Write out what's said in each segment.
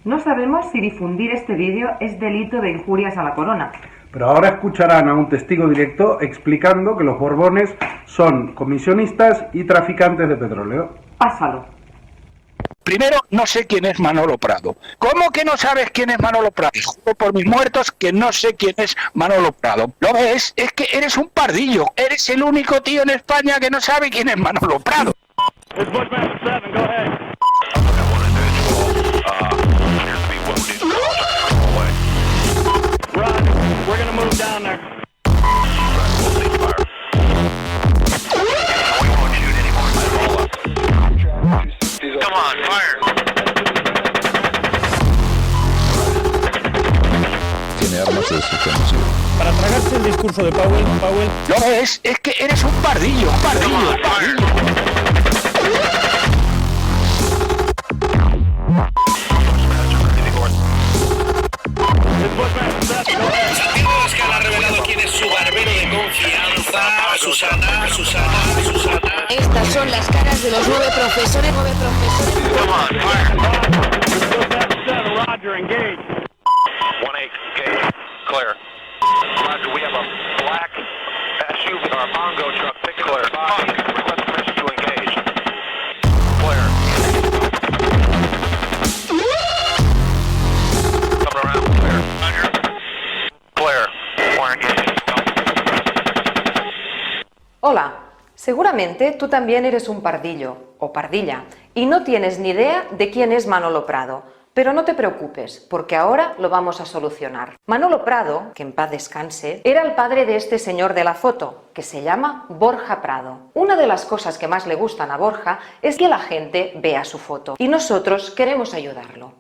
No sabemos si difundir este vídeo es delito de injurias a la corona. Pero ahora escucharán a un testigo directo explicando que los Borbones son comisionistas y traficantes de petróleo. Pásalo. Primero, no sé quién es Manolo Prado. ¿Cómo que no sabes quién es Manolo Prado? Juro por mis muertos que no sé quién es Manolo Prado. ¿Lo ves? Es que eres un pardillo. Eres el único tío en España que no sabe quién es Manolo Prado. Come on, fire. Tiene armas de destrucción masiva. Para tragarse el discurso de Powell... ¿Lo ves? Es que eres un pardillo, pardillo. Sabemos que ha revelado quién es su barbero de confianza. Susana. Estas son las caras de los 9 profesores. Come on, fire. Roger, engage. 1-8, engage. Clear. Roger, we have a black SUV, or Mongo truck, picking up the body. Request permission to engage. Clear. Coming around, clear. Roger. Clear. We're engaged. Hola, seguramente tú también eres un pardillo o pardilla y no tienes ni idea de quién es Manolo Prado. Pero no te preocupes, porque ahora lo vamos a solucionar. Manolo Prado, que en paz descanse, era el padre de este señor de la foto, que se llama Borja Prado. Una de las cosas que más le gustan a Borja es que la gente vea su foto, y nosotros queremos ayudarlo.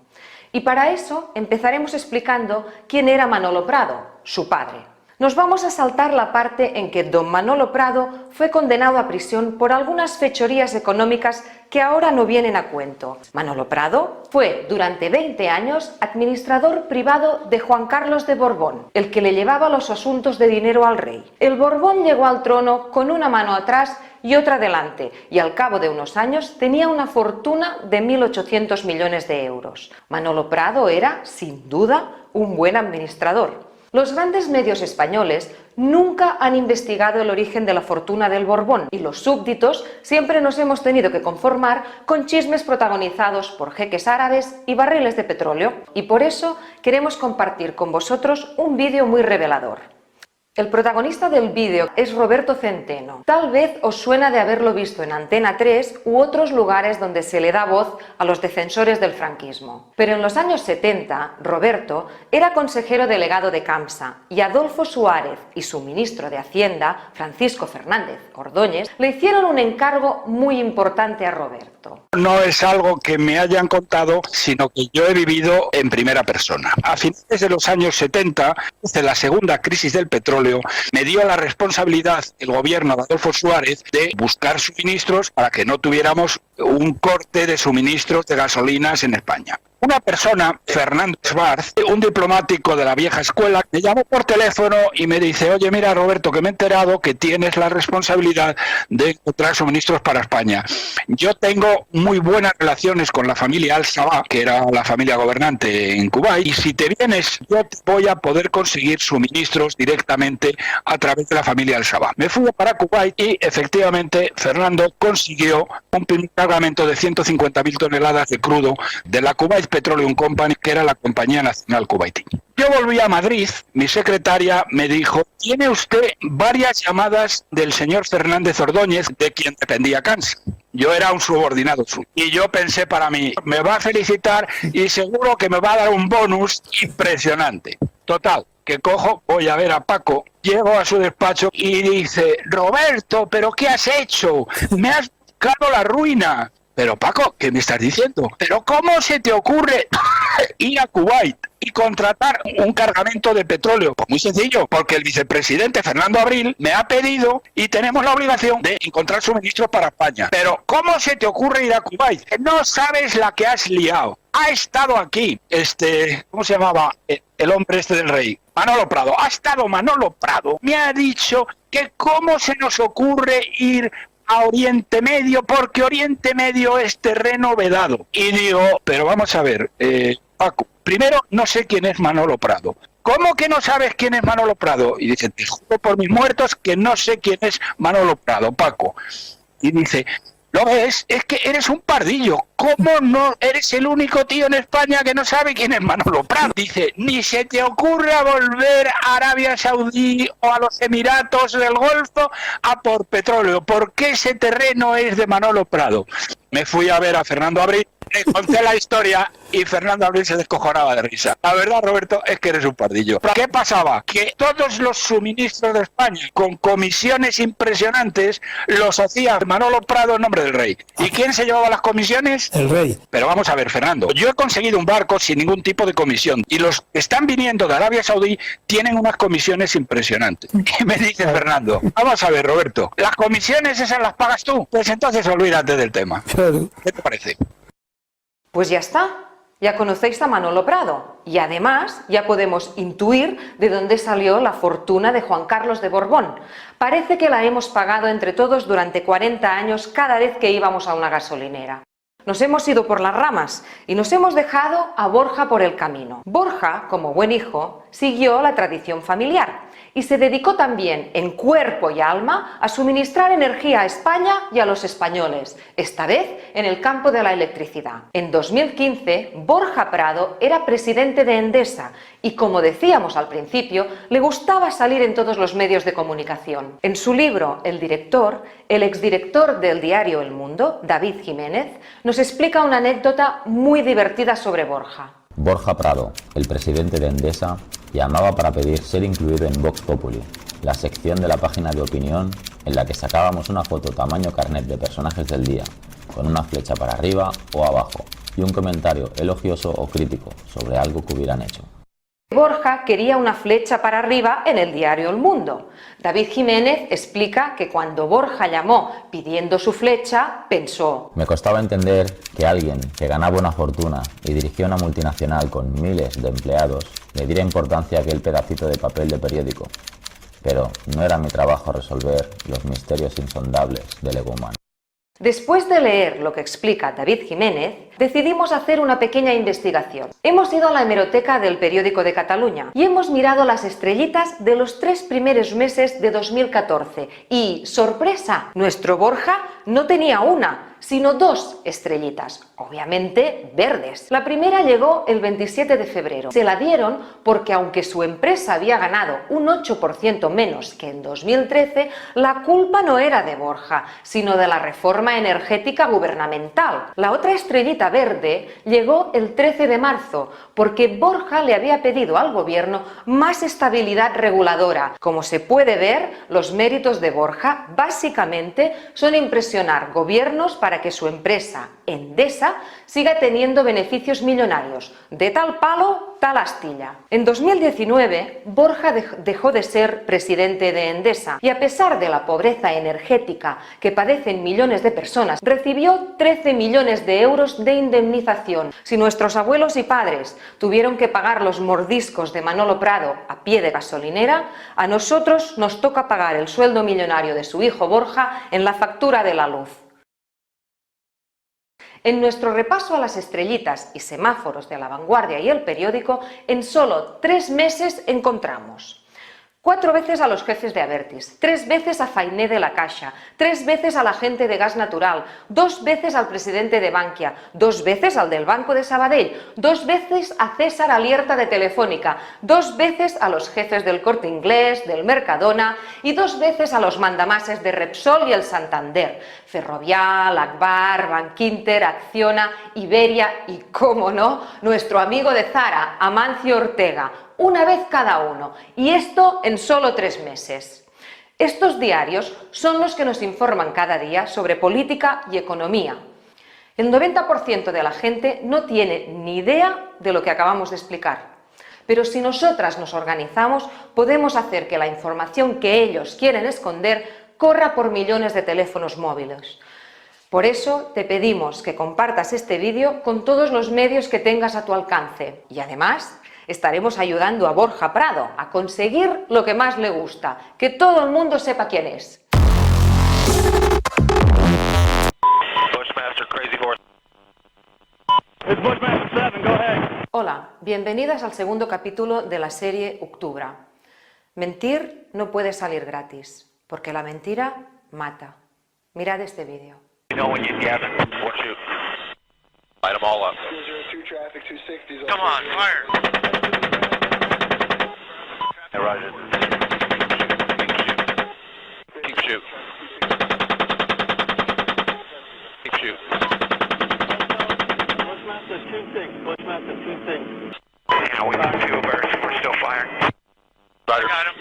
Y para eso empezaremos explicando quién era Manolo Prado, su padre. Nos vamos a saltar la parte en que don Manolo Prado fue condenado a prisión por algunas fechorías económicas que ahora no vienen a cuento. Manolo Prado fue durante 20 años administrador privado de Juan Carlos de Borbón, el que le llevaba los asuntos de dinero al rey. El Borbón llegó al trono con una mano atrás y otra delante, y al cabo de unos años tenía una fortuna de 1.800 millones de euros. Manolo Prado era, sin duda, un buen administrador. Los grandes medios españoles nunca han investigado el origen de la fortuna del Borbón y los súbditos siempre nos hemos tenido que conformar con chismes protagonizados por jeques árabes y barriles de petróleo. Y por eso queremos compartir con vosotros un vídeo muy revelador. El protagonista del vídeo es Roberto Centeno. Tal vez os suena de haberlo visto en Antena 3 u otros lugares donde se le da voz a los defensores del franquismo. Pero en los años 70, Roberto era consejero delegado de CAMSA y Adolfo Suárez y su ministro de Hacienda, Francisco Fernández Ordóñez, le hicieron un encargo muy importante a Roberto. No es algo que me hayan contado, sino que yo he vivido en primera persona. A finales de los años 70, desde la segunda crisis del petróleo, me dio la responsabilidad el gobierno de Adolfo Suárez de buscar suministros para que no tuviéramos un corte de suministros de gasolinas en España. Una persona, Fernando Schwarz, un diplomático de la vieja escuela, me llamó por teléfono y me dice: oye, mira, Roberto, que me he enterado que tienes la responsabilidad de encontrar suministros para España. Yo tengo muy buenas relaciones con la familia Al-Sabah, que era la familia gobernante en Kuwait, y si te vienes, yo te voy a poder conseguir suministros directamente a través de la familia Al-Sabah. Me fui para Kuwait y, efectivamente, Fernando consiguió un primer cargamento de 150.000 toneladas de crudo de la Kuwait Petroleum Company, que era la compañía nacional kuwaití. Yo volví a Madrid, mi secretaria me dijo: tiene usted varias llamadas del señor Fernández Ordóñez, de quien dependía CAMSA. Yo era un subordinado suyo. Y yo pensé para mí, me va a felicitar y seguro que me va a dar un bonus impresionante. Total, que cojo, voy a ver a Paco, llego a su despacho y dice: Roberto, ¿pero qué has hecho? Me has buscado la ruina. Pero Paco, ¿qué me estás diciendo? ¿Pero cómo se te ocurre ir a Kuwait y contratar un cargamento de petróleo? Pues muy sencillo, porque el vicepresidente Fernando Abril me ha pedido y tenemos la obligación de encontrar suministros para España. Pero ¿cómo se te ocurre ir a Kuwait? No sabes la que has liado. Ha estado aquí, ¿cómo se llamaba? El hombre este del rey. Manolo Prado. Ha estado Manolo Prado. Me ha dicho que cómo se nos ocurre ir a Oriente Medio, porque Oriente Medio es terreno vedado. Y digo, pero vamos a ver, Paco, primero no sé quién es Manolo Prado. ¿Cómo que no sabes quién es Manolo Prado? Y dice, te juro por mis muertos que no sé quién es Manolo Prado, Paco. Y dice, ¿lo ves? Es que eres un pardillo. ¿Cómo no eres el único tío en España que no sabe quién es Manolo Prado? Dice, ni se te ocurra volver a Arabia Saudí o a los Emiratos del Golfo a por petróleo, porque ese terreno es de Manolo Prado. Me fui a ver a Fernando Abril, le conté la historia y Fernando Abril se descojonaba de risa. La verdad, Roberto, es que eres un pardillo. ¿Qué pasaba? Que todos los suministros de España, con comisiones impresionantes, los hacía Manolo Prado en nombre del rey. ¿Y quién se llevaba las comisiones? El rey. Pero vamos a ver, Fernando, yo he conseguido un barco sin ningún tipo de comisión y los que están viniendo de Arabia Saudí tienen unas comisiones impresionantes. Y me dice Fernando, vamos a ver, Roberto, ¿las comisiones esas las pagas tú? Pues entonces olvídate del tema. Claro. ¿Qué te parece? Pues ya está, ya conocéis a Manolo Prado y además ya podemos intuir de dónde salió la fortuna de Juan Carlos de Borbón. Parece que la hemos pagado entre todos durante 40 años cada vez que íbamos a una gasolinera. Nos hemos ido por las ramas y nos hemos dejado a Borja por el camino. Borja, como buen hijo, siguió la tradición familiar y se dedicó también en cuerpo y alma a suministrar energía a España y a los españoles, esta vez en el campo de la electricidad. En 2015, Borja Prado era presidente de Endesa y, como decíamos al principio, le gustaba salir en todos los medios de comunicación. En su libro El director, el exdirector del diario El Mundo, David Jiménez, nos explica una anécdota muy divertida sobre Borja. Borja Prado, el presidente de Endesa, llamaba para pedir ser incluido en Vox Populi, la sección de la página de opinión en la que sacábamos una foto tamaño carnet de personajes del día, con una flecha para arriba o abajo y un comentario elogioso o crítico sobre algo que hubieran hecho. Borja quería una flecha para arriba en el diario El Mundo. David Jiménez explica que cuando Borja llamó pidiendo su flecha, pensó: me costaba entender que alguien que ganaba una fortuna y dirigía una multinacional con miles de empleados le diera importancia a aquel pedacito de papel de periódico. Pero no era mi trabajo resolver los misterios insondables del ego humano. Después de leer lo que explica David Jiménez, decidimos hacer una pequeña investigación. Hemos ido a la hemeroteca del Periódico de Cataluña y hemos mirado las estrellitas de los 3 primeros meses de 2014 y, sorpresa, nuestro Borja no tenía una, sino 2 estrellitas, obviamente verdes. La primera llegó el 27 de febrero. Se la dieron porque, aunque su empresa había ganado un 8% menos que en 2013, la culpa no era de Borja, sino de la reforma energética gubernamental. La otra estrellita verde llegó el 13 de marzo, porque Borja le había pedido al gobierno más estabilidad reguladora. Como se puede ver, los méritos de Borja básicamente son impresionar gobiernos para que su empresa, Endesa, siga teniendo beneficios millonarios. De tal palo, tal astilla. En 2019, Borja dejó de ser presidente de Endesa y, a pesar de la pobreza energética que padecen millones de personas, recibió 13 millones de euros de indemnización. Si nuestros abuelos y padres tuvieron que pagar los mordiscos de Manolo Prado a pie de gasolinera, a nosotros nos toca pagar el sueldo millonario de su hijo Borja en la factura de la luz. En nuestro repaso a las estrellitas y semáforos de La Vanguardia y El Periódico, en solo 3 meses encontramos 4 veces a los jefes de Abertis, 3 veces a Fainé de la Caixa, 3 veces al agente de gas natural, 2 veces al presidente de Bankia, 2 veces al del Banco de Sabadell, 2 veces a César Alierta de Telefónica, 2 veces a los jefes del Corte Inglés, del Mercadona y 2 veces a los mandamases de Repsol y el Santander, Ferrovial, Agbar, Bankinter, Acciona, Iberia y, cómo no, nuestro amigo de Zara, Amancio Ortega, una vez cada uno, y esto en solo 3 meses. Estos diarios son los que nos informan cada día sobre política y economía. El 90% de la gente no tiene ni idea de lo que acabamos de explicar. Pero si nosotras nos organizamos, podemos hacer que la información que ellos quieren esconder corra por millones de teléfonos móviles. Por eso te pedimos que compartas este vídeo con todos los medios que tengas a tu alcance. Y además, estaremos ayudando a Borja Prado a conseguir lo que más le gusta, que todo el mundo sepa quién es. Bushmaster, Crazy Horse. It's Bushmaster 7, go ahead. Hola, bienvenidas al segundo capítulo de la serie Octubre. Mentir no puede salir gratis, porque la mentira mata. Mirad este vídeo. You know when you gather, once you light them all up. Come on, fire. Hey, Roger. Keep shooting. Keep shooting. Bushmaster 2-6. Yeah, we got two birds. We're still firing. Roger. Got him.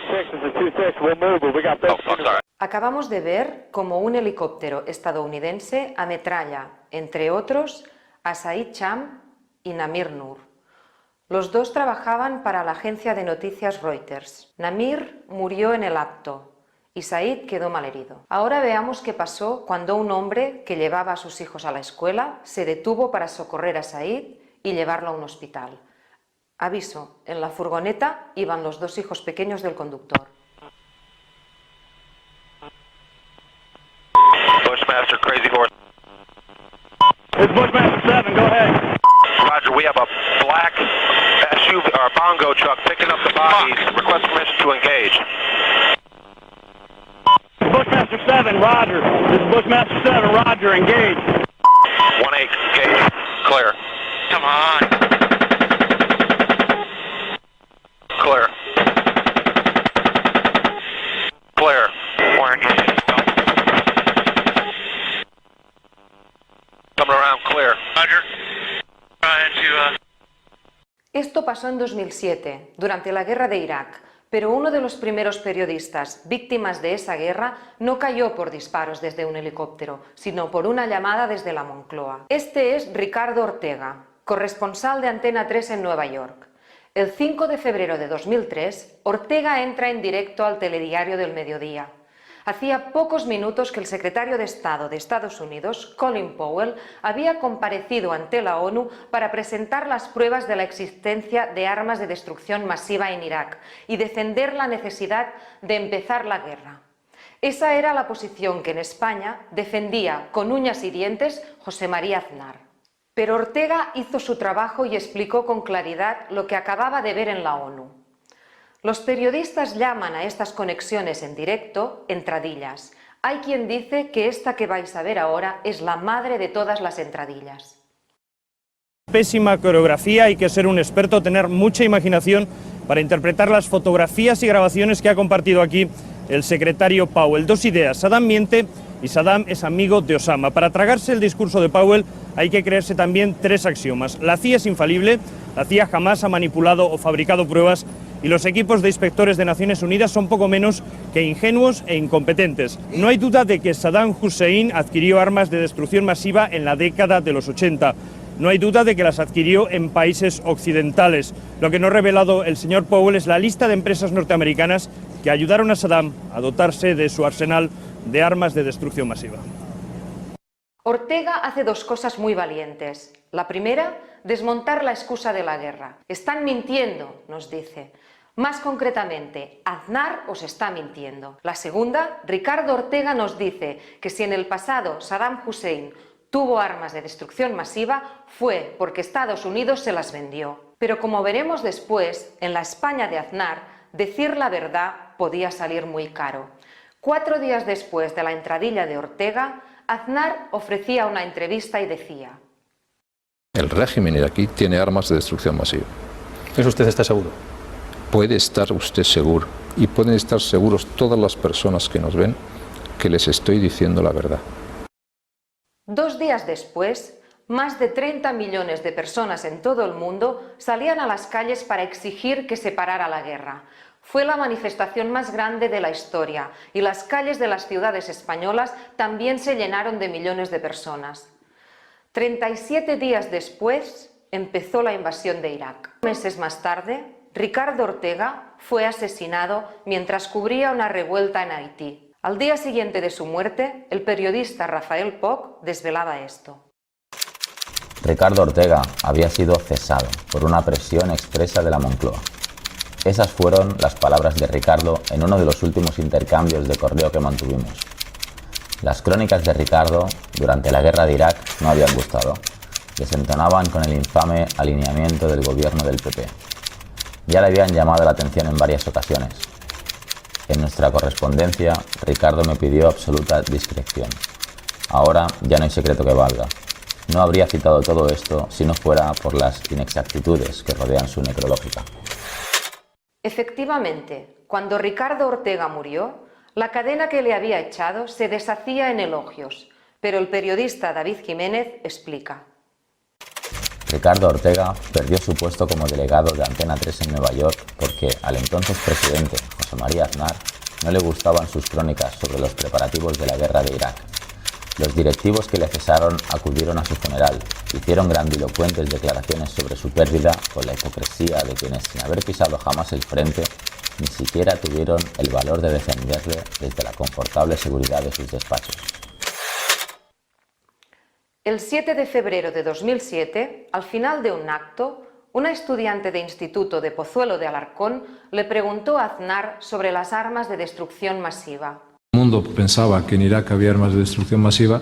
6 is a 2-6. We'll move, but we got Oh, I'm sorry. Acabamos de ver cómo un helicóptero estadounidense ametralla, entre otros, a Said Cham y Namir Noor. Los dos trabajaban para la agencia de noticias Reuters. Namir murió en el acto y Said quedó malherido. Ahora veamos qué pasó cuando un hombre que llevaba a sus hijos a la escuela se detuvo para socorrer a Said y llevarlo a un hospital. Aviso, en la furgoneta iban los dos hijos pequeños del conductor. Bushmaster, Crazy Horse. It's Bushmaster 7, go ahead. Roger, we have a black SUV or bongo truck picking up the bodies. Request permission to engage. Bushmaster 7, Roger. This is Bushmaster 7, Roger, engage. 1-8, engage. Clear. Come on. Clear. Clear. We're engaged. Coming around, clear. Roger. Trying to, Esto pasó en 2007, durante la guerra de Irak, pero uno de los primeros periodistas víctimas de esa guerra no cayó por disparos desde un helicóptero, sino por una llamada desde la Moncloa. Este es Ricardo Ortega, corresponsal de Antena 3 en Nueva York. El 5 de febrero de 2003, Ortega entra en directo al telediario del mediodía. Hacía pocos minutos que el secretario de Estado de Estados Unidos, Colin Powell, había comparecido ante la ONU para presentar las pruebas de la existencia de armas de destrucción masiva en Irak y defender la necesidad de empezar la guerra. Esa era la posición que en España defendía con uñas y dientes José María Aznar. Pero Ortega hizo su trabajo y explicó con claridad lo que acababa de ver en la ONU. Los periodistas llaman a estas conexiones en directo entradillas. Hay quien dice que esta que vais a ver ahora es la madre de todas las entradillas. Pésima coreografía, hay que ser un experto, tener mucha imaginación para interpretar las fotografías y grabaciones que ha compartido aquí el secretario Powell. Dos ideas, Saddam miente y Saddam es amigo de Osama. Para tragarse el discurso de Powell hay que creerse también tres axiomas. La CIA es infalible, la CIA jamás ha manipulado o fabricado pruebas y los equipos de inspectores de Naciones Unidas son poco menos que ingenuos e incompetentes. No hay duda de que Saddam Hussein adquirió armas de destrucción masiva en la década de los 80. No hay duda de que las adquirió en países occidentales. Lo que no ha revelado el señor Powell es la lista de empresas norteamericanas que ayudaron a Saddam a dotarse de su arsenal de armas de destrucción masiva. Ortega hace dos cosas muy valientes. La primera, desmontar la excusa de la guerra. Están mintiendo, nos dice. Más concretamente, Aznar os está mintiendo. La segunda, Ricardo Ortega nos dice que si en el pasado Saddam Hussein tuvo armas de destrucción masiva fue porque Estados Unidos se las vendió. Pero como veremos después, en la España de Aznar, decir la verdad podía salir muy caro. 4 días después de la entradilla de Ortega, Aznar ofrecía una entrevista y decía: El régimen iraquí tiene armas de destrucción masiva. ¿Eso usted está seguro? Puede estar usted seguro, y pueden estar seguros todas las personas que nos ven, que les estoy diciendo la verdad. 2 días después, más de 30 millones de personas en todo el mundo salían a las calles para exigir que se parara la guerra. Fue la manifestación más grande de la historia y las calles de las ciudades españolas también se llenaron de millones de personas. 37 días después empezó la invasión de Irak. Meses más tarde, Ricardo Ortega fue asesinado mientras cubría una revuelta en Haití. Al día siguiente de su muerte, el periodista Rafael Poch desvelaba esto. Ricardo Ortega había sido cesado por una presión expresa de la Moncloa. Esas fueron las palabras de Ricardo en uno de los últimos intercambios de correo que mantuvimos. Las crónicas de Ricardo durante la guerra de Irak no habían gustado. desentonaban con el infame alineamiento del gobierno del PP. Ya le habían llamado la atención en varias ocasiones. En nuestra correspondencia, Ricardo me pidió absoluta discreción. Ahora ya no hay secreto que valga. No habría citado todo esto si no fuera por las inexactitudes que rodean su necrológica. Efectivamente, cuando Ricardo Ortega murió, la cadena que le había echado se deshacía en elogios, pero el periodista David Jiménez explica. Ricardo Ortega perdió su puesto como delegado de Antena 3 en Nueva York porque al entonces presidente José María Aznar no le gustaban sus crónicas sobre los preparativos de la guerra de Irak. Los directivos que le cesaron acudieron a su funeral, hicieron grandilocuentes declaraciones sobre su pérdida con la hipocresía de quienes, sin haber pisado jamás el frente, ni siquiera tuvieron el valor de defenderle desde la confortable seguridad de sus despachos. El 7 de febrero de 2007, al final de un acto, una estudiante de instituto de Pozuelo de Alarcón le preguntó a Aznar sobre las armas de destrucción masiva. El mundo pensaba que en Irak había armas de destrucción masiva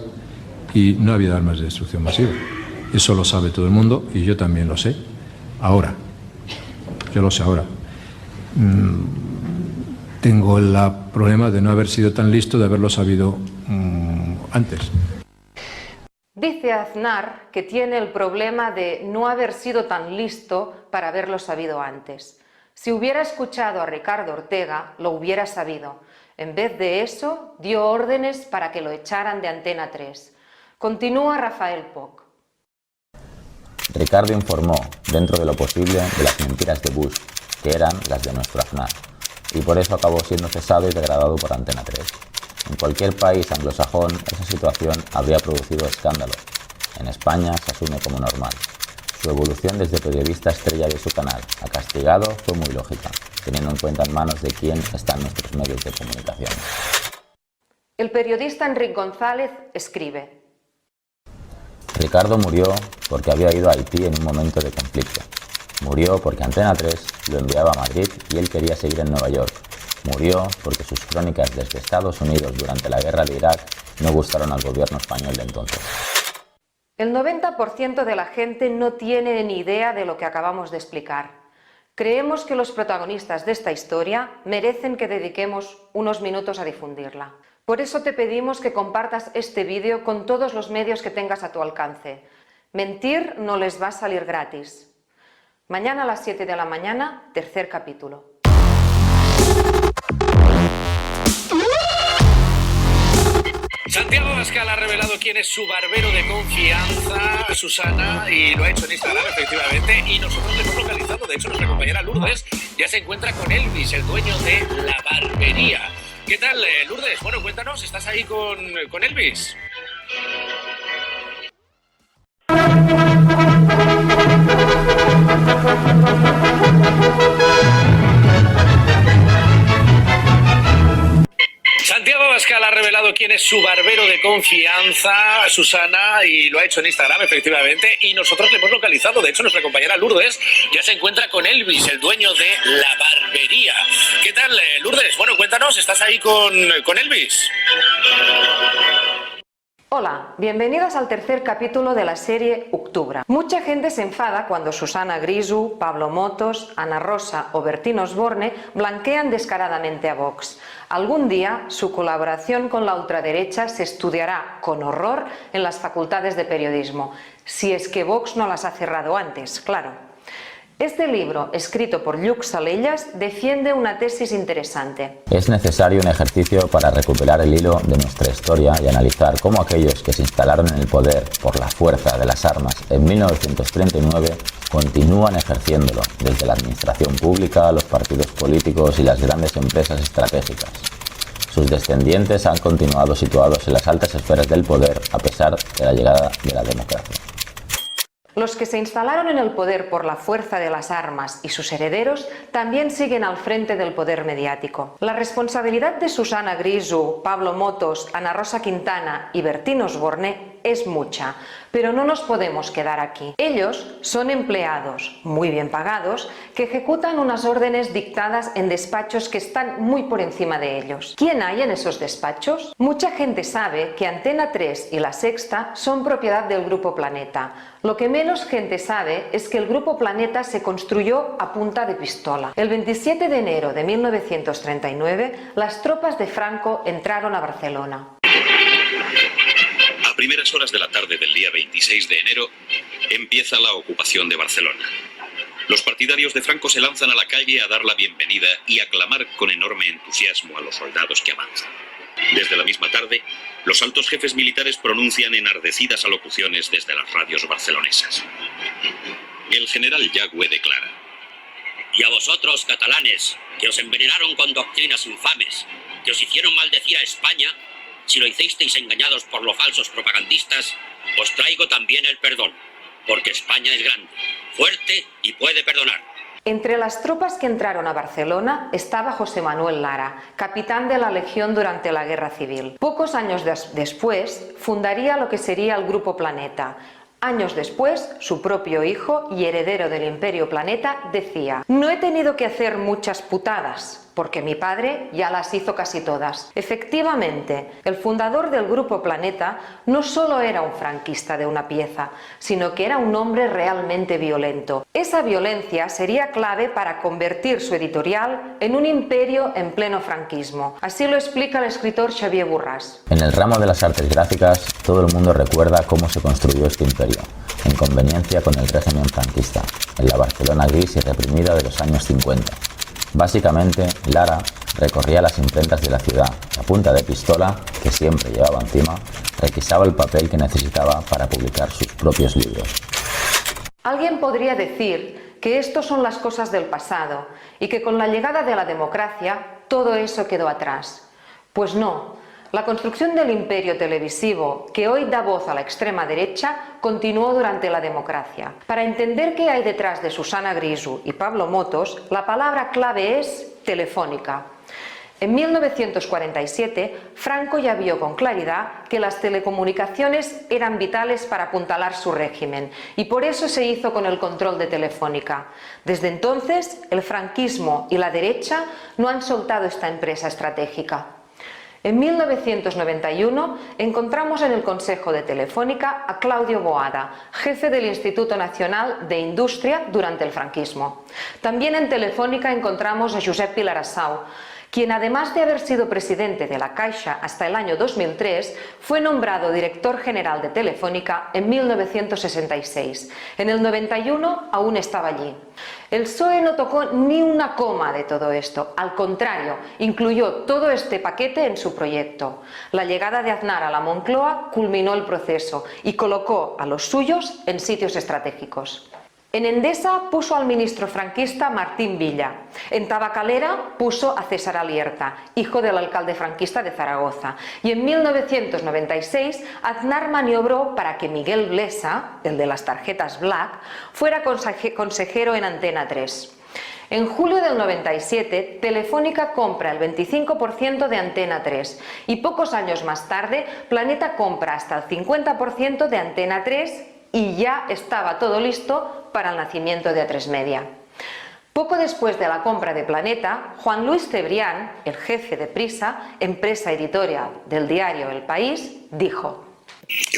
y no había armas de destrucción masiva. Eso lo sabe todo el mundo y yo también lo sé. Ahora. Yo lo sé ahora. Tengo el problema de no haber sido tan listo, de haberlo sabido antes. Dice Aznar que tiene el problema de no haber sido tan listo para haberlo sabido antes. Si hubiera escuchado a Ricardo Ortega, lo hubiera sabido. En vez de eso, dio órdenes para que lo echaran de Antena 3. Continúa Rafael Poch. Ricardo informó, dentro de lo posible, de las mentiras de Bush, que eran las de nuestro Aznar, y por eso acabó siendo cesado y degradado por Antena 3. En cualquier país anglosajón, esa situación habría producido escándalo. En España se asume como normal. Su evolución desde periodista estrella de su canal a castigado fue muy lógica, teniendo en cuenta en manos de quién están nuestros medios de comunicación. El periodista Enric González escribe: Ricardo murió porque había ido a Haití en un momento de conflicto. Murió porque Antena 3 lo enviaba a Madrid y él quería seguir en Nueva York. Murió porque sus crónicas desde Estados Unidos durante la guerra de Irak no gustaron al gobierno español de entonces. El 90% de la gente no tiene ni idea de lo que acabamos de explicar. Creemos que los protagonistas de esta historia merecen que dediquemos unos minutos a difundirla. Por eso te pedimos que compartas este vídeo con todos los medios que tengas a tu alcance. Mentir no les va a salir gratis. Mañana a las 7 de la mañana, tercer capítulo. Santiago Abascal ha revelado quién es su barbero de confianza, Susana, y lo ha hecho en Instagram, efectivamente, y nosotros le hemos localizado. De hecho, nuestra compañera Lourdes ya se encuentra con Elvis, el dueño de la barbería. ¿Qué tal, Lourdes? Bueno, cuéntanos, ¿estás ahí con Elvis? Santiago Abascal ha revelado quién es su barbero de confianza, Susana, y lo ha hecho en Instagram, efectivamente, y nosotros le hemos localizado. De hecho, nuestra compañera Lourdes ya se encuentra con Elvis, el dueño de la barbería. ¿Qué tal, Lourdes? Bueno, cuéntanos, ¿estás ahí con Elvis? Hola, bienvenidos al tercer capítulo de la serie Octubre. Mucha gente se enfada cuando Susana Griso, Pablo Motos, Ana Rosa o Bertín Osborne blanquean descaradamente a Vox. Algún día su colaboración con la ultraderecha se estudiará con horror en las facultades de periodismo, si es que Vox no las ha cerrado antes, claro. Este libro, escrito por Lluc Salellas, defiende una tesis interesante. Es necesario un ejercicio para recuperar el hilo de nuestra historia y analizar cómo aquellos que se instalaron en el poder por la fuerza de las armas en 1939 continúan ejerciéndolo desde la administración pública, los partidos políticos y las grandes empresas estratégicas. Sus descendientes han continuado situados en las altas esferas del poder a pesar de la llegada de la democracia. Los que se instalaron en el poder por la fuerza de las armas y sus herederos también siguen al frente del poder mediático. La responsabilidad de Susana Griso, Pablo Motos, Ana Rosa Quintana y Bertín Osborne es mucha, pero no nos podemos quedar aquí. Ellos son empleados muy bien pagados que ejecutan unas órdenes dictadas en despachos que están muy por encima de ellos. ¿Quién hay en esos despachos? Mucha gente sabe que Antena 3 y La Sexta son propiedad del Grupo Planeta. Lo que menos gente sabe es que el Grupo Planeta se construyó a punta de pistola. El 27 de enero de 1939, las tropas de Franco entraron a Barcelona. A primeras horas de la tarde del día 26 de enero, empieza la ocupación de Barcelona. Los partidarios de Franco se lanzan a la calle a dar la bienvenida y a clamar con enorme entusiasmo a los soldados que avanzan. Desde la misma tarde, los altos jefes militares pronuncian enardecidas alocuciones desde las radios barcelonesas. El general Yagüe declara: y a vosotros, catalanes, que os envenenaron con doctrinas infames, que os hicieron maldecir a España, si lo hicisteis engañados por los falsos propagandistas, os traigo también el perdón, porque España es grande, fuerte y puede perdonar. Entre las tropas que entraron a Barcelona estaba José Manuel Lara, capitán de la Legión durante la Guerra Civil. Pocos años después fundaría lo que sería el Grupo Planeta. Años después, su propio hijo y heredero del Imperio Planeta decía: no he tenido que hacer muchas putadas, porque mi padre ya las hizo casi todas. Efectivamente, el fundador del Grupo Planeta no solo era un franquista de una pieza, sino que era un hombre realmente violento. Esa violencia sería clave para convertir su editorial en un imperio en pleno franquismo. Así lo explica el escritor Xavier Borràs. En el ramo de las artes gráficas, todo el mundo recuerda cómo se construyó este imperio, en conveniencia con el régimen franquista, en la Barcelona gris y reprimida de los años 50. Básicamente, Lara recorría las imprentas de la ciudad y a punta de pistola, que siempre llevaba encima, requisaba el papel que necesitaba para publicar sus propios libros. Alguien podría decir que esto son las cosas del pasado y que con la llegada de la democracia todo eso quedó atrás. Pues no. La construcción del imperio televisivo, que hoy da voz a la extrema derecha, continuó durante la democracia. Para entender qué hay detrás de Susana Griso y Pablo Motos, la palabra clave es Telefónica. En 1947, Franco ya vio con claridad que las telecomunicaciones eran vitales para apuntalar su régimen y por eso se hizo con el control de Telefónica. Desde entonces, el franquismo y la derecha no han soltado esta empresa estratégica. En 1991 encontramos en el Consejo de Telefónica a Claudio Boada, jefe del Instituto Nacional de Industria durante el franquismo. También en Telefónica encontramos a Josep Vilarasau, quien además de haber sido presidente de la Caixa hasta el año 2003, fue nombrado director general de Telefónica en 1966. En el 91 aún estaba allí. El PSOE no tocó ni una coma de todo esto, al contrario, incluyó todo este paquete en su proyecto. La llegada de Aznar a la Moncloa culminó el proceso y colocó a los suyos en sitios estratégicos. En Endesa puso al ministro franquista Martín Villa. En Tabacalera puso a César Alierta, hijo del alcalde franquista de Zaragoza. Y en 1996 Aznar maniobró para que Miguel Blesa, el de las tarjetas Black, fuera consejero en Antena 3. En julio del 97, Telefónica compra el 25% de Antena 3 y pocos años más tarde, Planeta compra hasta el 50% de Antena 3 y ya estaba todo listo para el nacimiento de A3 Media. Poco después de la compra de Planeta, Juan Luis Cebrián, el jefe de Prisa, empresa editorial del diario El País, dijo: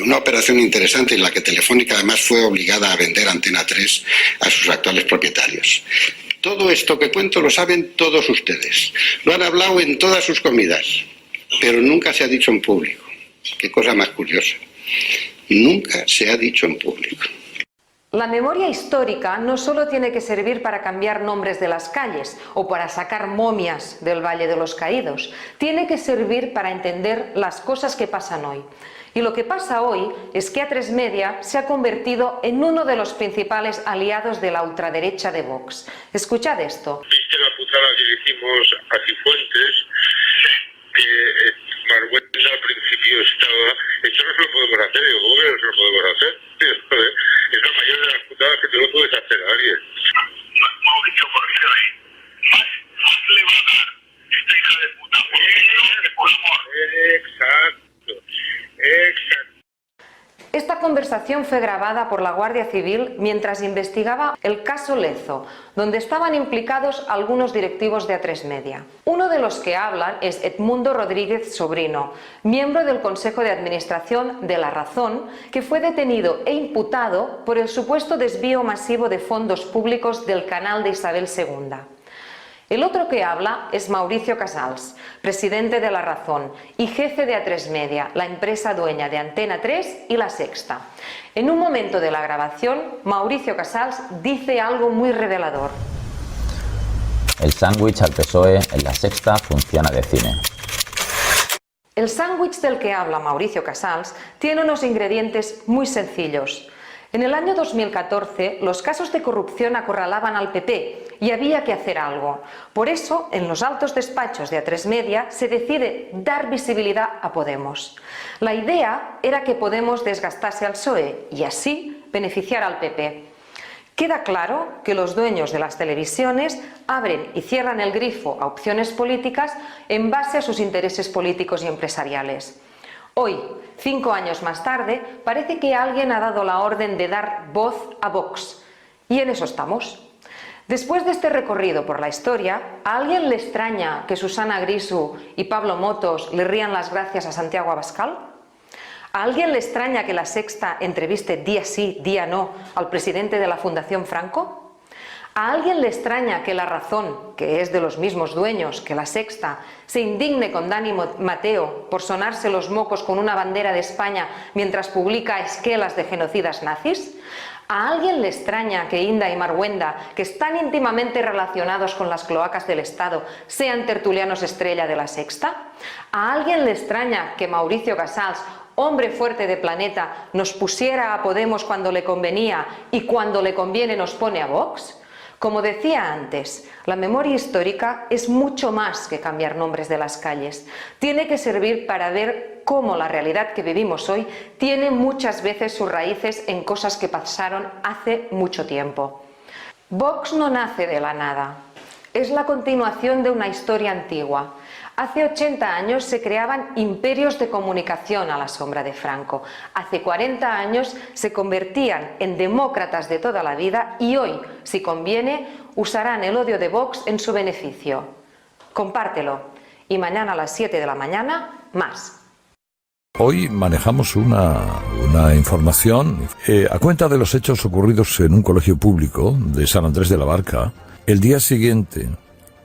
una operación interesante en la que Telefónica además fue obligada a vender Antena 3 a sus actuales propietarios. Todo esto que cuento lo saben todos ustedes, lo han hablado en todas sus comidas, pero nunca se ha dicho en público. Qué cosa más curiosa. Nunca se ha dicho en público. La memoria histórica no solo tiene que servir para cambiar nombres de las calles o para sacar momias del Valle de los Caídos, tiene que servir para entender las cosas que pasan hoy. Y lo que pasa hoy es que A3 Media se ha convertido en uno de los principales aliados de la ultraderecha de Vox. Escuchad esto. ¿Viste la putada que hicimos a Cifuentes? Que Margüello al principio estaba... Esto no se lo podemos hacer, digo, ¿cómo que no se lo podemos hacer? Es la mayor de las putadas que tú no puedes hacer a alguien. Mauricio, por eso ahí. Más le va a dar esta hija de puta. Por amor. Exacto. conversación fue grabada por la Guardia Civil mientras investigaba el caso Lezo, donde estaban implicados algunos directivos de A3 Media. Uno de los que hablan es Edmundo Rodríguez Sobrino, miembro del Consejo de Administración de La Razón, que fue detenido e imputado por el supuesto desvío masivo de fondos públicos del canal de Isabel II. El otro que habla es Mauricio Casals, presidente de La Razón y jefe de A3 Media, la empresa dueña de Antena 3 y La Sexta. En un momento de la grabación, Mauricio Casals dice algo muy revelador. El sándwich al PSOE en La Sexta funciona de cine. El sándwich del que habla Mauricio Casals tiene unos ingredientes muy sencillos. En el año 2014, los casos de corrupción acorralaban al PP y había que hacer algo. Por eso, en los altos despachos de A3 Media se decide dar visibilidad a Podemos. La idea era que Podemos desgastase al PSOE y así beneficiar al PP. Queda claro que los dueños de las televisiones abren y cierran el grifo a opciones políticas en base a sus intereses políticos y empresariales. Hoy, 5 años más tarde, parece que alguien ha dado la orden de dar voz a Vox. Y en eso estamos. Después de este recorrido por la historia, ¿a alguien le extraña que Susana Griso y Pablo Motos le rían las gracias a Santiago Abascal? ¿A alguien le extraña que La Sexta entreviste día sí, día no al presidente de la Fundación Franco? ¿A alguien le extraña que La Razón, que es de los mismos dueños que La Sexta, se indigne con Dani Mateo por sonarse los mocos con una bandera de España mientras publica esquelas de genocidas nazis? ¿A alguien le extraña que Inda y Marwenda, que están íntimamente relacionados con las cloacas del Estado, sean tertulianos estrella de La Sexta? ¿A alguien le extraña que Mauricio Casals, hombre fuerte de Planeta, nos pusiera a Podemos cuando le convenía y cuando le conviene nos pone a Vox? Como decía antes, la memoria histórica es mucho más que cambiar nombres de las calles. Tiene que servir para ver cómo la realidad que vivimos hoy tiene muchas veces sus raíces en cosas que pasaron hace mucho tiempo. Vox no nace de la nada. Es la continuación de una historia antigua. Hace 80 años se creaban imperios de comunicación a la sombra de Franco. Hace 40 años se convertían en demócratas de toda la vida y hoy, si conviene, usarán el odio de Vox en su beneficio. Compártelo. Y mañana a las 7 de la mañana, más. Hoy manejamos una información a cuenta de los hechos ocurridos en un colegio público de San Andrés de la Barca. El día siguiente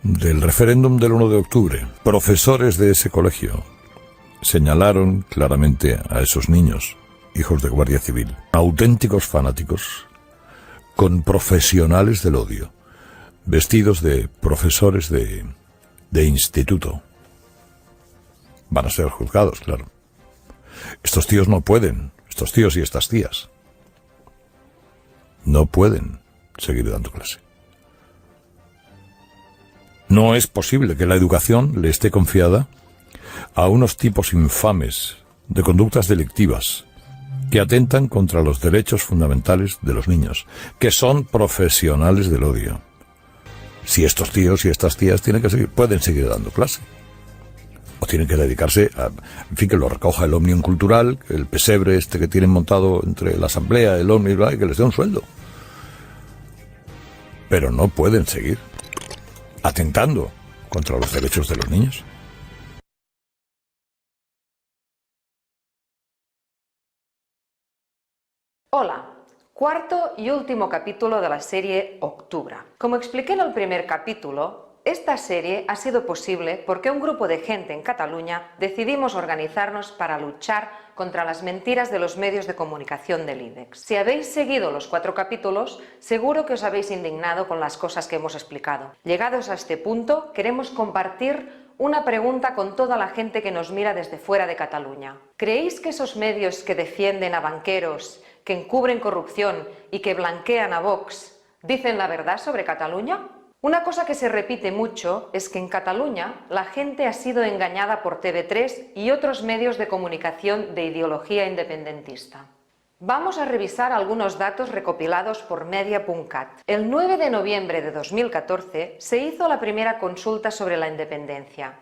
del referéndum del 1 de octubre, profesores de ese colegio señalaron claramente a esos niños, hijos de Guardia Civil, auténticos fanáticos, con profesionales del odio, vestidos de profesores de instituto. Van a ser juzgados, claro. Estos tíos no pueden, estos tíos y estas tías, no pueden seguir dando clase. No es posible que la educación le esté confiada a unos tipos infames de conductas delictivas que atentan contra los derechos fundamentales de los niños, que son profesionales del odio. Si estos tíos y estas tías pueden seguir dando clase. O tienen que dedicarse a, en fin, que lo recoja el Òmnium Cultural, el pesebre este que tienen montado entre la asamblea, el Òmnium, y que les dé un sueldo. Pero no pueden seguir atentando contra los derechos de los niños. Hola, cuarto y último capítulo de la serie Octubre. Como expliqué en el primer capítulo, esta serie ha sido posible porque un grupo de gente en Cataluña decidimos organizarnos para luchar contra las mentiras de los medios de comunicación del IBEX. Si habéis seguido los 4 capítulos, seguro que os habéis indignado con las cosas que hemos explicado. Llegados a este punto, queremos compartir una pregunta con toda la gente que nos mira desde fuera de Cataluña. ¿Creéis que esos medios que defienden a banqueros, que encubren corrupción y que blanquean a Vox, dicen la verdad sobre Cataluña? Una cosa que se repite mucho es que en Cataluña la gente ha sido engañada por TV3 y otros medios de comunicación de ideología independentista. Vamos a revisar algunos datos recopilados por Media.cat. El 9 de noviembre de 2014 se hizo la primera consulta sobre la independencia.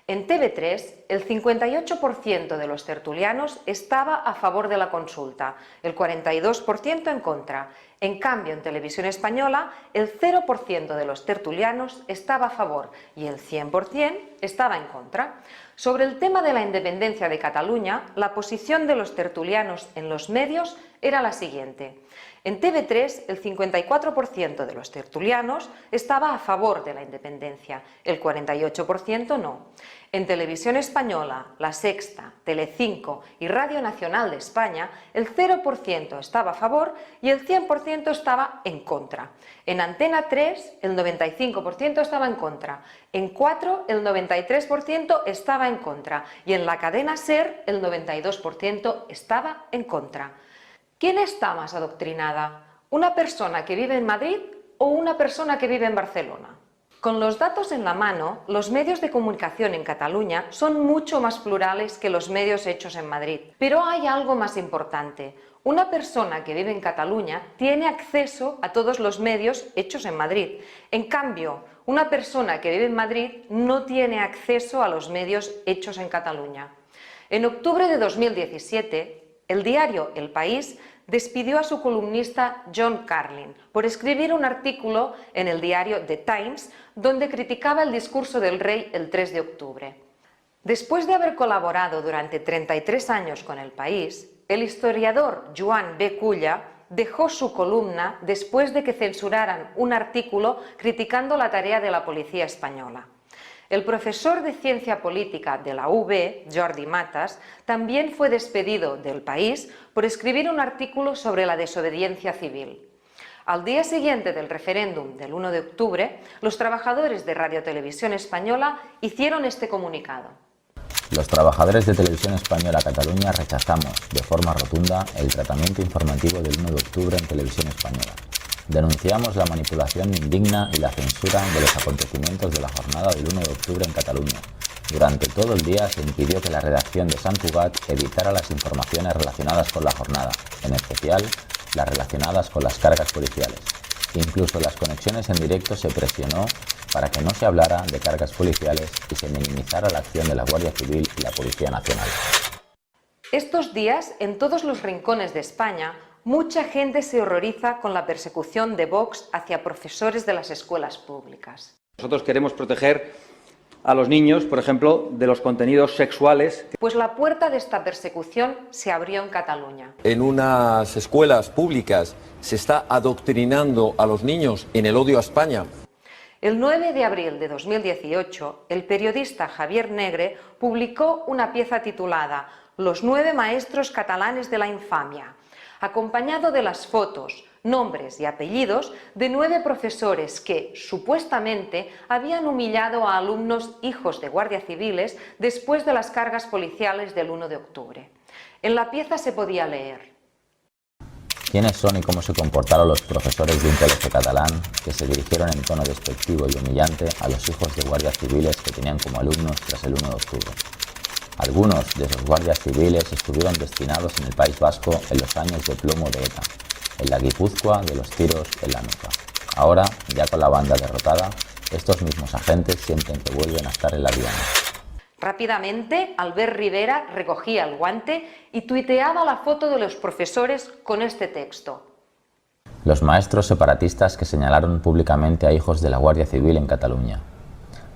En TV3, el 58% de los tertulianos estaba a favor de la consulta, el 42% en contra. En cambio, en Televisión Española, el 0% de los tertulianos estaba a favor y el 100% estaba en contra. Sobre el tema de la independencia de Cataluña, la posición de los tertulianos en los medios era la siguiente. En TV3, el 54% de los tertulianos estaba a favor de la independencia, el 48% no. En Televisión Española, La Sexta, Telecinco y Radio Nacional de España, el 0% estaba a favor y el 100% estaba en contra. En Antena 3, el 95% estaba en contra. En 4, el 93% estaba en contra. Y en la cadena SER, el 92% estaba en contra. ¿Quién está más adoctrinada? ¿Una persona que vive en Madrid o una persona que vive en Barcelona? Con los datos en la mano, los medios de comunicación en Cataluña son mucho más plurales que los medios hechos en Madrid. Pero hay algo más importante. Una persona que vive en Cataluña tiene acceso a todos los medios hechos en Madrid. En cambio, una persona que vive en Madrid no tiene acceso a los medios hechos en Cataluña. En octubre de 2017, el diario El País despidió a su columnista John Carlin por escribir un artículo en el diario The Times donde criticaba el discurso del rey el 3 de octubre. Después de haber colaborado durante 33 años con El País, el historiador Joan B. Culla dejó su columna después de que censuraran un artículo criticando la tarea de la policía española. El profesor de Ciencia Política de la UB, Jordi Matas, también fue despedido del País por escribir un artículo sobre la desobediencia civil. Al día siguiente del referéndum del 1 de octubre, los trabajadores de Radio Televisión Española hicieron este comunicado. Los trabajadores de Televisión Española Cataluña rechazamos de forma rotunda el tratamiento informativo del 1 de octubre en Televisión Española. Denunciamos la manipulación indigna y la censura de los acontecimientos de la jornada del 1 de octubre en Cataluña. Durante todo el día se impidió que la redacción de Sant Cugat editara las informaciones relacionadas con la jornada, en especial las relacionadas con las cargas policiales. Incluso las conexiones en directo se presionó para que no se hablara de cargas policiales y se minimizara la acción de la Guardia Civil y la Policía Nacional. Estos días, en todos los rincones de España, mucha gente se horroriza con la persecución de Vox hacia profesores de las escuelas públicas. Nosotros queremos proteger a los niños, por ejemplo, de los contenidos sexuales. Pues la puerta de esta persecución se abrió en Cataluña. En unas escuelas públicas se está adoctrinando a los niños en el odio a España. El 9 de abril de 2018, el periodista Javier Negre publicó una pieza titulada Los 9 maestros catalanes de la infamia, acompañado de las fotos, nombres y apellidos de 9 profesores que, supuestamente, habían humillado a alumnos hijos de guardias civiles después de las cargas policiales del 1 de octubre. En la pieza se podía leer: ¿Quiénes son y cómo se comportaron los profesores de un colegio catalán que se dirigieron en tono despectivo y humillante a los hijos de guardias civiles que tenían como alumnos tras el 1 de octubre? Algunos de esos guardias civiles estuvieron destinados en el País Vasco en los años de plomo de ETA, en la Guipúzcoa de los tiros en la nuca. Ahora, ya con la banda derrotada, estos mismos agentes sienten que vuelven a estar en la diana. Rápidamente, Albert Rivera recogía el guante y tuiteaba la foto de los profesores con este texto: Los maestros separatistas que señalaron públicamente a hijos de la Guardia Civil en Cataluña.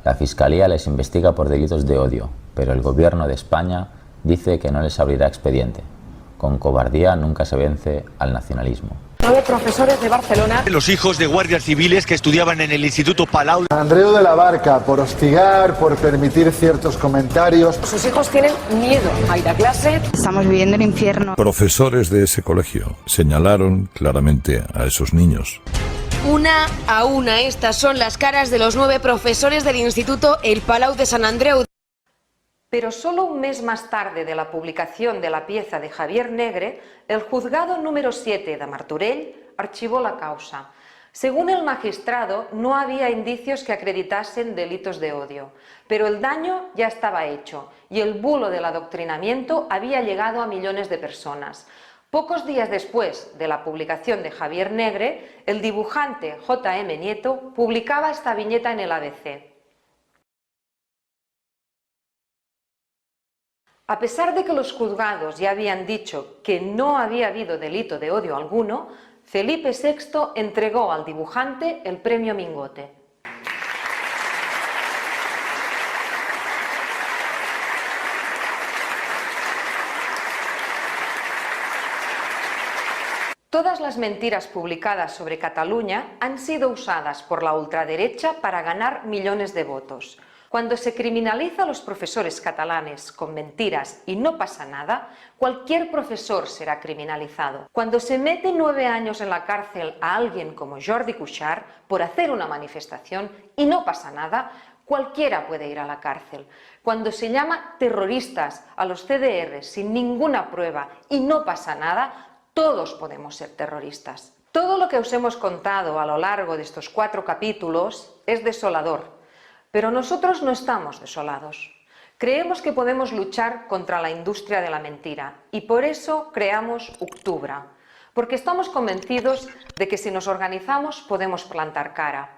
La Fiscalía les investiga por delitos de odio, pero el Gobierno de España dice que no les abrirá expediente. Con cobardía nunca se vence al nacionalismo. 9 profesores de Barcelona. Los hijos de guardias civiles que estudiaban en el Instituto Palau. Andreu de la Barca, por hostigar, por permitir ciertos comentarios. Sus hijos tienen miedo a ir a clase. Estamos viviendo el infierno. Profesores de ese colegio señalaron claramente a esos niños. Una a una, estas son las caras de los 9 profesores del Instituto El Palau de Sant Andreu. Pero solo un mes más tarde de la publicación de la pieza de Javier Negre, el juzgado número 7 de Martorell archivó la causa. Según el magistrado, no había indicios que acreditasen delitos de odio, pero el daño ya estaba hecho y el bulo del adoctrinamiento había llegado a millones de personas. Pocos días después de la publicación de Javier Negre, el dibujante J.M. Nieto publicaba esta viñeta en el ABC. A pesar de que los juzgados ya habían dicho que no había habido delito de odio alguno, Felipe VI entregó al dibujante el premio Mingote. Todas las mentiras publicadas sobre Cataluña han sido usadas por la ultraderecha para ganar millones de votos. Cuando se criminaliza a los profesores catalanes con mentiras y no pasa nada, cualquier profesor será criminalizado. Cuando se mete 9 años en la cárcel a alguien como Jordi Cuixart por hacer una manifestación y no pasa nada, cualquiera puede ir a la cárcel. Cuando se llama terroristas a los CDR sin ninguna prueba y no pasa nada, todos podemos ser terroristas. Todo lo que os hemos contado a lo largo de estos 4 capítulos es desolador. Pero nosotros no estamos desolados. Creemos que podemos luchar contra la industria de la mentira y por eso creamos Uctubra, porque estamos convencidos de que si nos organizamos podemos plantar cara.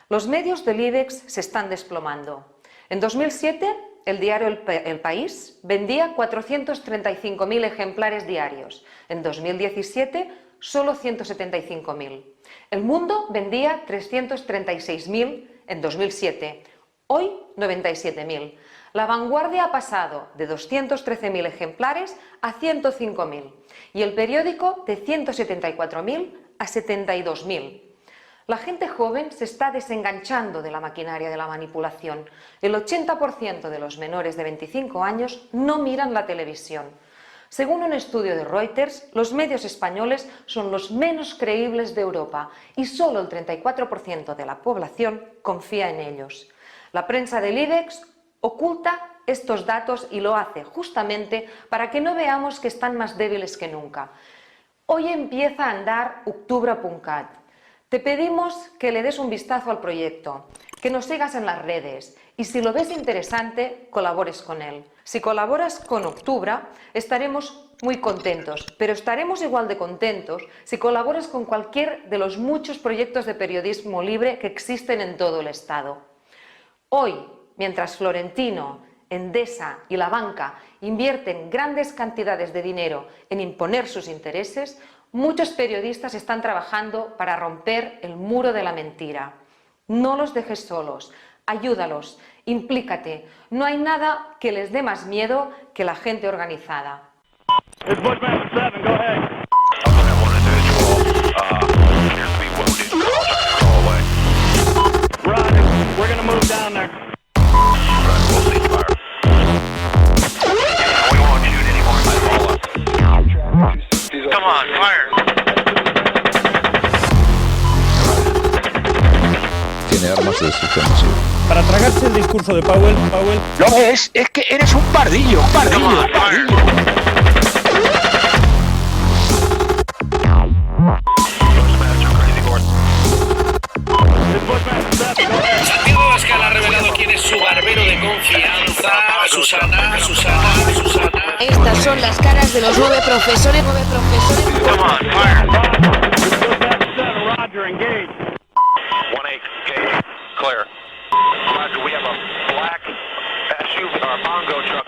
Los medios del IBEX se están desplomando. En 2007, el diario El País vendía 435.000 ejemplares diarios. En 2017, solo 175.000. El Mundo vendía 336.000 en 2007. Hoy, 97.000. La Vanguardia ha pasado de 213.000 ejemplares a 105.000 y el periódico de 174.000 a 72.000. La gente joven se está desenganchando de la maquinaria de la manipulación. El 80% de los menores de 25 años no miran la televisión. Según un estudio de Reuters, los medios españoles son los menos creíbles de Europa y solo el 34% de la población confía en ellos. La prensa del IBEX oculta estos datos y lo hace justamente para que no veamos que están más débiles que nunca. Hoy empieza a andar Uctubra.cat. Te pedimos que le des un vistazo al proyecto, que nos sigas en las redes y si lo ves interesante, colabores con él. Si colaboras con Uctubra, estaremos muy contentos, pero estaremos igual de contentos si colaboras con cualquier de los muchos proyectos de periodismo libre que existen en todo el Estado. Hoy, mientras Florentino, Endesa y la banca invierten grandes cantidades de dinero en imponer sus intereses, muchos periodistas están trabajando para romper el muro de la mentira. No los dejes solos, ayúdalos, implícate. No hay nada que les dé más miedo que la gente organizada. We're gonna move down there. Come on, fire. Tiene armas de destrucción masiva. Para tragarse el discurso de Powell... No es que eres un pardillo, pardillo, pardillo. Santiago Abascal ha revelado quién es su barbero de confianza. Susana. Estas son las caras de los 9 profesores. Come on, fire. 1-8, gauge, clear. Roger, we have a black SUV, or Mongo truck